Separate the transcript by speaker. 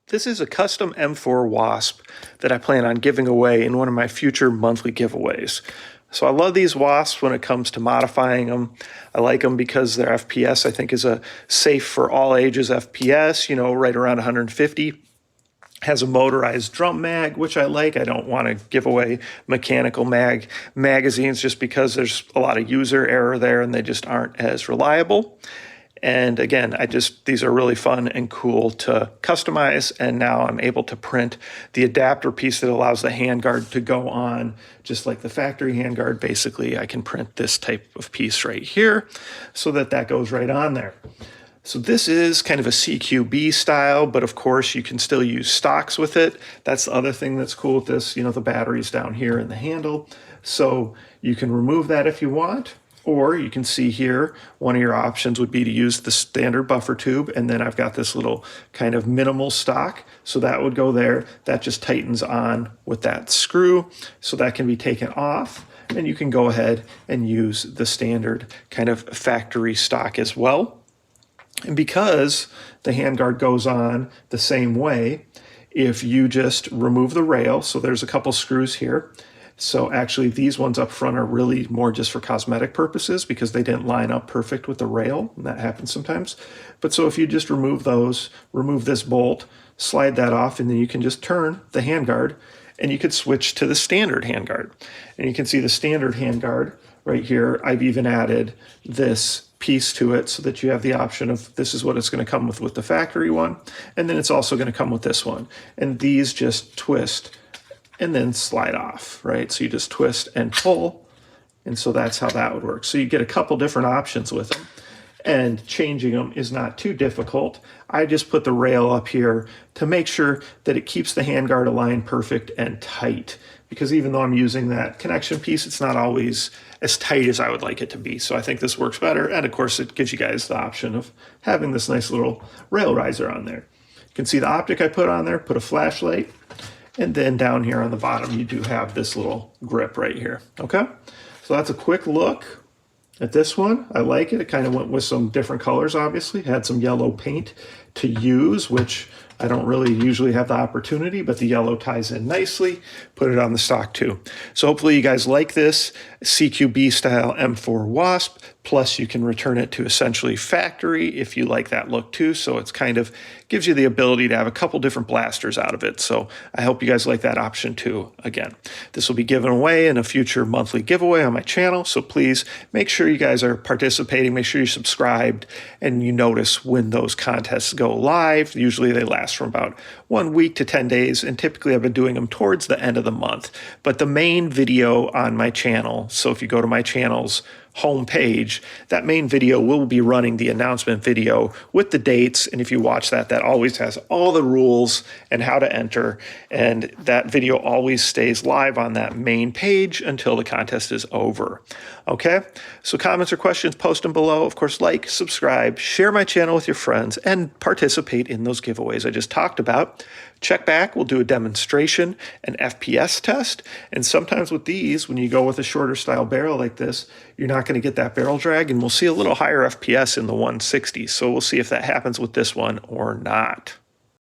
Speaker 1: This is a custom M4 Wasp that I plan on giving away in one of my future monthly giveaways. So I love these Wasps when it comes to modifying them. I like them because their FPS, I think, is a safe for all ages FPS, you know, right around 150. Has a motorized drum mag, which I like. I don't want to give away mechanical magazines just because there's a lot of user error there and they just aren't as reliable. And again, these are really fun and cool to customize. And now I'm able to print the adapter piece that allows the handguard to go on, just like the factory handguard. Basically, I can print this type of piece right here so that that goes right on there. So this is kind of a CQB style, but of course you can still use stocks with it. That's the other thing that's cool with this. You know, the battery's down here in the handle. So you can remove that if you want. Or you can see here, one of your options would be to use the standard buffer tube, and then I've got this little kind of minimal stock, so that would go there. That just tightens on with that screw, so that can be taken off, and you can go ahead and use the standard kind of factory stock as well. And because the handguard goes on the same way, if you just remove the rail, so there's a couple screws here. So actually these ones up front are really more just for cosmetic purposes because they didn't line up perfect with the rail, and that happens sometimes. But so if you just remove those, remove this bolt, slide that off, and then you can just turn the handguard and you could switch to the standard handguard. And you can see the standard handguard right here. I've even added this piece to it so that you have the option of this is what it's going to come with the factory one. And then it's also going to come with this one. And these just twist and then slide off, right? So you just twist and pull, and so that's how that would work. So you get a couple different options with them, and changing them is not too difficult. I just put the rail up here to make sure that it keeps the handguard aligned perfect and tight, because even though I'm using that connection piece, it's not always as tight as I would like it to be. So I think this works better, and of course it gives you guys the option of having this nice little rail riser on there. You can see the optic I put on there, put a flashlight, and then down here on the bottom, you do have this little grip right here, okay? So that's a quick look at this one. I like it. It kind of went with some different colors, obviously. Had some yellow paint to use, which I don't really usually have the opportunity, but the yellow ties in nicely. Put it on the stock too. So hopefully you guys like this CQB style M4 Wasp, plus you can return it to essentially factory if you like that look too. So it's kind of gives you the ability to have a couple different blasters out of it. So I hope you guys like that option too. Again, this will be given away in a future monthly giveaway on my channel. So please make sure you guys are participating. Make sure you're subscribed and you notice when those contests go live. Usually they last from about 1 week to 10 days. And typically I've been doing them towards the end of the month. But the main video on my channel, so if you go to my channel's homepage, that main video will be running the announcement video with the dates. And if you watch that, that always has all the rules and how to enter. And that video always stays live on that main page until the contest is over. Okay, so comments or questions, post them below. Of course, like, subscribe, share my channel with your friends, and participate in those giveaways I just talked about. Check back, we'll do a demonstration, an FPS test, and sometimes with these, when you go with a shorter style barrel like this, you're not going to get that barrel drag, and we'll see a little higher FPS in the 160s. So we'll see if that happens with this one or not.